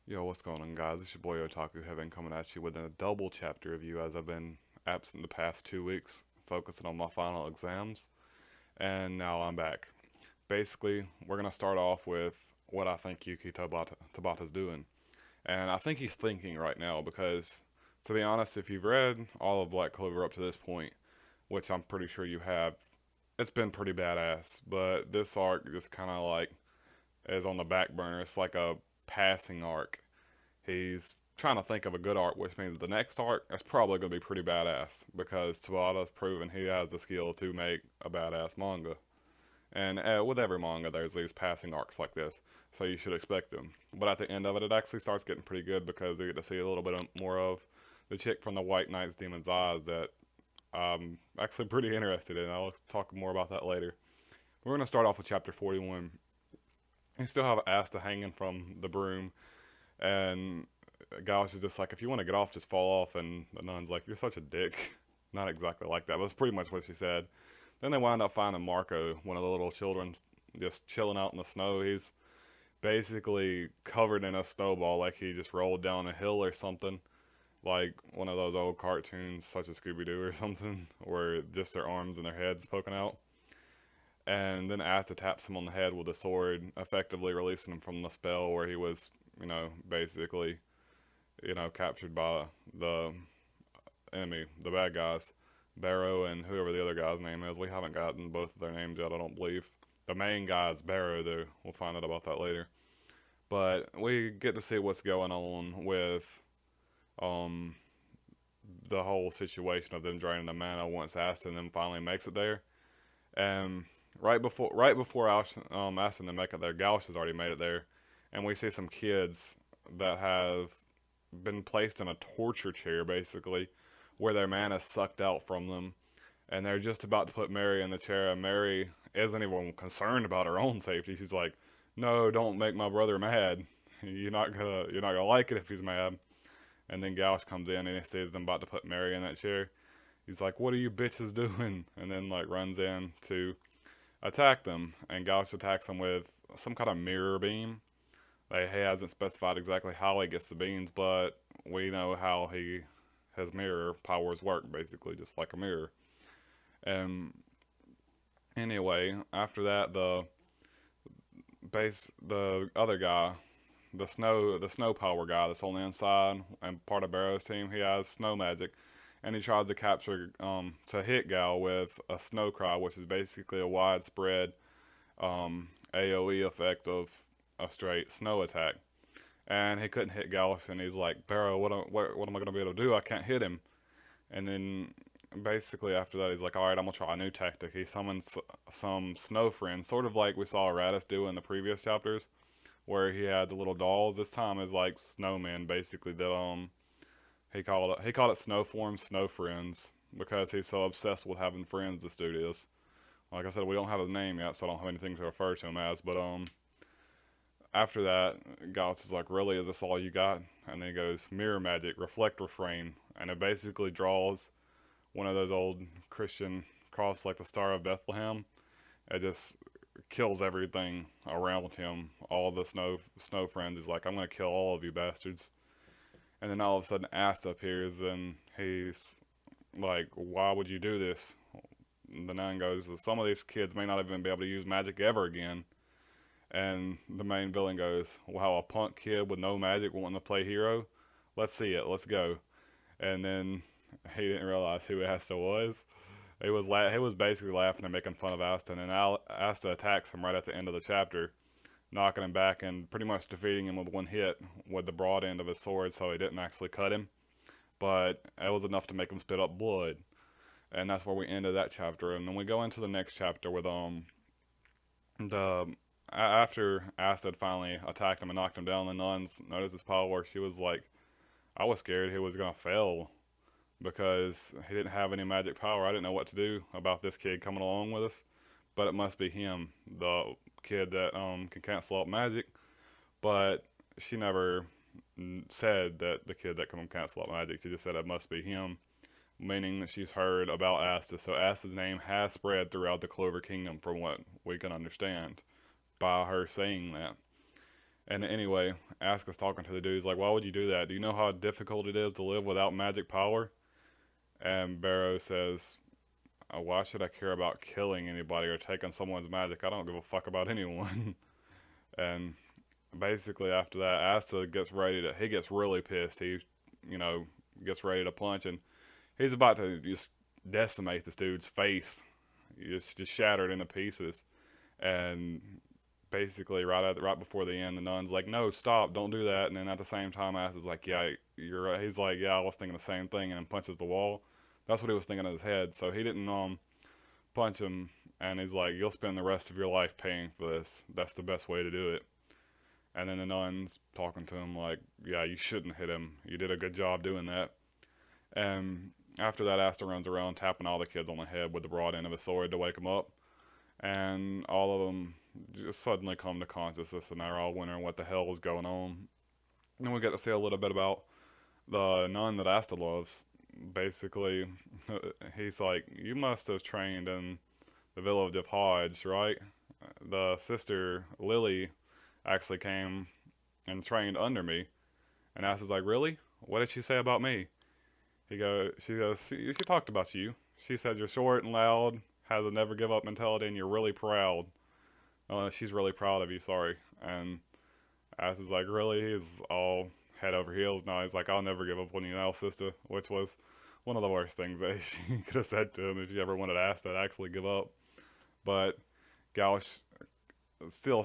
Yo, what's going on, guys? It's your boy Otaku Heaven coming at you with a double chapter review as I've been absent the past 2 weeks, focusing on my final exams, and now I'm back. Basically, we're gonna start off with what I think Tabata's doing, and I think he's thinking right now because, to be honest, if you've read all of Black Clover up to this point, which I'm pretty sure you have, it's been pretty badass. But this arc just kind of like is on the back burner. It's like a passing arc. He's trying to think of a good arc, which means the next arc is probably going to be pretty badass because Tabata's proven he has the skill to make a badass manga. And with every manga, there's these passing arcs like this, so you should expect them. But at the end of it, it actually starts getting pretty good because we get to see a little bit more of the chick from the White Knight's Demon's Eyes that I'm actually pretty interested in. I'll talk more about that later. We're going to start off with chapter 41. You still have Asta hanging from the broom, and Gauss is just like, if you want to get off, just fall off. And the nun's like, you're such a dick. Not exactly like that, but that's pretty much what she said. Then they wind up finding Marco, one of the little children, just chilling out in the snow. He's basically covered in a snowball, like he just rolled down a hill or something, like one of those old cartoons, such as Scooby Doo or something, where just their arms and their heads poking out. And then Asta taps him on the head with a sword, effectively releasing him from the spell where he was, basically captured by the enemy, the bad guys, Barrow and whoever the other guy's name is. We haven't gotten both of their names yet, I don't believe. The main guy is Barrow, though. We'll find out about that later. But we get to see what's going on with um, the whole situation of them draining the mana once Aston then finally makes it there. And right before Aston then make it there, Gauch has already made it there, and we see some kids that have been placed in a torture chair, basically, where their mana is sucked out from them, and they're just about to put Mary in the chair, and Mary isn't even concerned about her own safety. She's like, "No, don't make my brother mad. You're not gonna like it if he's mad." And then Gauch comes in and he sees them about to put Mary in that chair. He's like, "What are you bitches doing?" And then like runs in to attack them, and Gauch attacks them with some kind of mirror beam. Like, he hasn't specified exactly how he gets the beans, but we know how his mirror powers work, basically, just like a mirror. And anyway, after that, the other guy, the snow power guy that's on the inside and part of Barrow's team, he has snow magic, and he tries to to hit Gal with a snow cry, which is basically a widespread AOE effect of a straight snow attack. And he couldn't hit Gallus, and he's like, Barrow, what am I going to be able to do? I can't hit him. And then basically after that, he's like, all right, I'm going to try a new tactic. He summons some snow friends, sort of like we saw Raditz do in the previous chapters, where he had the little dolls. This time is like snowmen, basically, that he called it snow forms, snow friends, because he's so obsessed with having friends, this dude is. Like I said, we don't have his name yet, so I don't have anything to refer to him as, but after that, Gauss is like, really, is this all you got? And then he goes, mirror magic, reflect refrain. And it basically draws one of those old Christian cross like the Star of Bethlehem. It just kills everything around him. All the snow friends. He's like, I'm gonna kill all of you bastards. And then all of a sudden Asta appears and he's like, why would you do this? The nun goes, some of these kids may not even be able to use magic ever again. And the main villain goes, wow, a punk kid with no magic wanting to play hero? Let's see it. Let's go. And then he didn't realize who Asta was. He was basically laughing and making fun of Asta, and then Asta attacks him right at the end of the chapter, knocking him back and pretty much defeating him with one hit with the broad end of his sword, so he didn't actually cut him. But it was enough to make him spit up blood. And that's where we ended that chapter. And then we go into the next chapter with the after Acid finally attacked him and knocked him down, the nuns noticed his power. She was like, I was scared he was gonna fail because he didn't have any magic power. I didn't know what to do about this kid coming along with us, but it must be him, the kid that can cancel out magic. But she never said that the kid that can cancel out magic. She just said it must be him, meaning that she's heard about Asta. So Asta's name has spread throughout the Clover Kingdom, from what we can understand by her saying that. And anyway, Asuka's talking to the dude. He's like, "Why would you do that? Do you know how difficult it is to live without magic power?" And Barrow says, "Why should I care about killing anybody or taking someone's magic? I don't give a fuck about anyone." And basically after that, Asta gets ready to. He gets really pissed. He, you know, gets ready to punch, and he's about to just decimate this dude's face. It's just shattered into pieces. And basically, right before the end, the nun's like, "No, stop! Don't do that!" And then at the same time, Ass is like, "Yeah, you're right." He's like, "Yeah, I was thinking the same thing," and then punches the wall. That's what he was thinking in his head. So he didn't punch him, and he's like, "You'll spend the rest of your life paying for this. That's the best way to do it." And then the nun's talking to him like, "Yeah, you shouldn't hit him. You did a good job doing that." And after that, Asta runs around tapping all the kids on the head with the broad end of his sword to wake them up. And all of them just suddenly come to consciousness, and they're all wondering what the hell was going on. And we get to see a little bit about the nun that Asta loves. Basically, he's like, "You must have trained in the village of Hodge, right? The sister Lily actually came and trained under me." And Asta's like, "Really? What did she say about me?" She goes, she talked about you. She says you're short and loud, has a never give up mentality, and you're really proud. She's really proud of you, sorry." And Ass is like, "Really?" He's all head over heels now. He's like, "I'll never give up on you now, sister," which was one of the worst things that she could have said to him if she ever wanted Ass to actually give up. But Gauch is still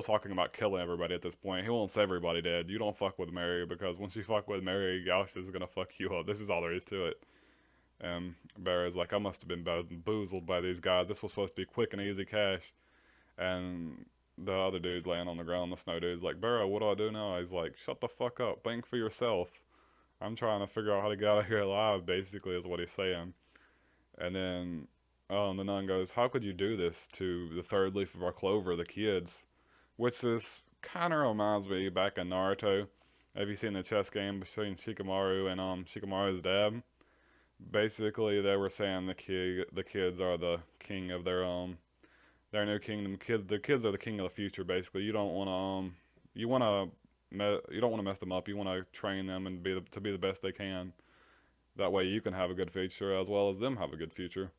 talking about killing everybody at this point. He wants everybody dead. You don't fuck with Mary, because once you fuck with Mary, Gauch is gonna fuck you up. This is all there is to it. And Barra's like, "I must have been bamboozled by these guys. This was supposed to be quick and easy cash." And the other dude laying on the ground, the snow dude's like, "Barrow, what do I do now?" He's like, "Shut the fuck up. Think for yourself. I'm trying to figure out how to get out of here alive," basically, is what he's saying. And then the nun goes, "How could you do this to the third leaf of our clover, the kids?" Which is kind of reminds me back in Naruto. Have you seen the chess game between Shikamaru and Shikamaru's dad? Basically, they were saying the kids are the king of their new kingdom. The kids are the king of the future. Basically, you don't want to you want to you don't want to mess them up. You want to train them and to be the best they can. That way, you can have a good future as well as them have a good future.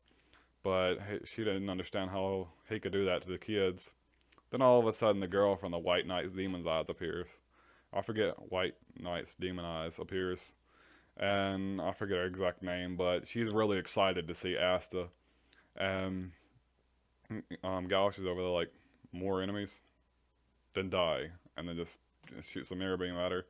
But she didn't understand how he could do that to the kids. Then all of a sudden, the girl from the White Knight's Demon's Eyes appears. I forget White Knight's Demon Eyes appears, and I forget her exact name, but she's really excited to see Asta. And Gauch is over there like, "More enemies, then die," and then just shoots a mirror beam at her.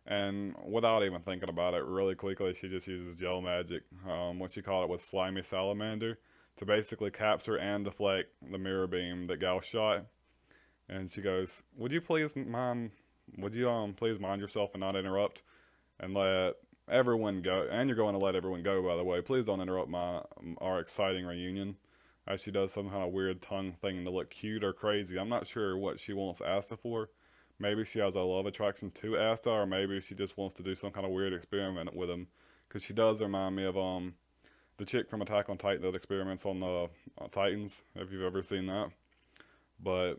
And without even thinking about it, really quickly, she just uses gel magic. What she called it was slimy salamander to basically capture and deflect the mirror beam that Gauch shot. And she goes, "Would you please mind? Would you please mind yourself and not interrupt and let everyone go? And you're going to let everyone go, by the way. Please don't interrupt our exciting reunion." As she does some kind of weird tongue thing to look cute or crazy. I'm not sure what she wants Asta for. Maybe she has a love attraction to Asta, or maybe she just wants to do some kind of weird experiment with him. Because she does remind me of the chick from Attack on Titan that experiments on the Titans. If you've ever seen that, but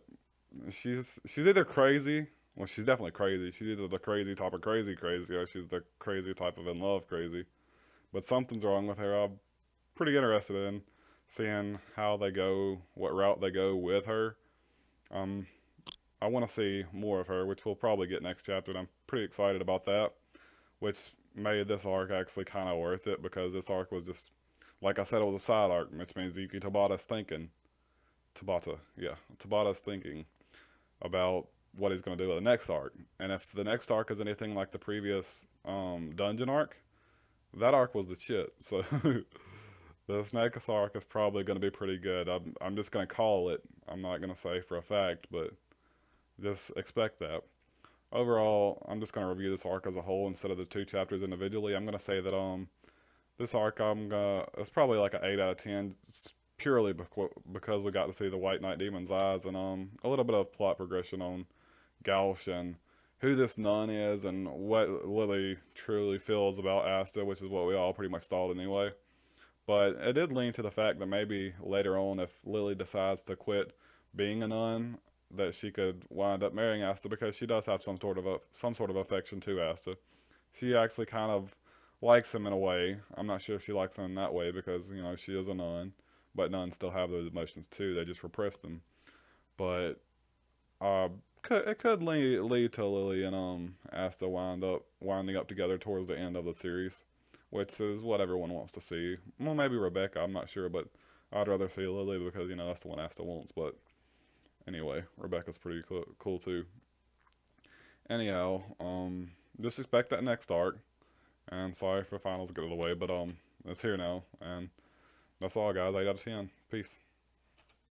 she's either crazy. Well, she's definitely crazy. She's either the crazy type of crazy crazy, or she's the crazy type of in love crazy. But something's wrong with her. I'm pretty interested in seeing how they go, what route they go with her. Um, I want to see more of her, which we'll probably get next chapter, and I'm pretty excited about that. Which made this arc actually kind of worth it, because this arc was just, like I said, it was a side arc, which means Yuki Tabata's thinking. Tabata's thinking about what he's going to do with the next arc. And if the next arc is anything like the previous dungeon arc, that arc was the shit. So this next arc is probably going to be pretty good. I'm just going to call it. I'm not going to say for a fact, but just expect that. Overall, I'm just going to review this arc as a whole instead of the two chapters individually. I'm going to say that this arc it's probably like an 8 out of 10, purely because we got to see the White Knight Demon's Eyes, and a little bit of plot progression on Gauch and who this nun is and what Lily truly feels about Asta, which is what we all pretty much thought anyway. But it did lean to the fact that maybe later on, if Lily decides to quit being a nun, that she could wind up marrying Asta because she does have some sort of affection to Asta. She actually kind of likes him in a way. I'm not sure if she likes him in that way because she is a nun, but nuns still have those emotions too. They just repress them. But uh, it could lead to Lily and Asta winding up together towards the end of the series, which is what everyone wants to see. Well, maybe Rebecca. I'm not sure, but I'd rather see Lily because that's the one Asta wants. But anyway, Rebecca's pretty cool too. Anyhow, just expect that next arc. And sorry for finals get it away, but it's here now, and that's all, guys. 8 out of 10. Peace.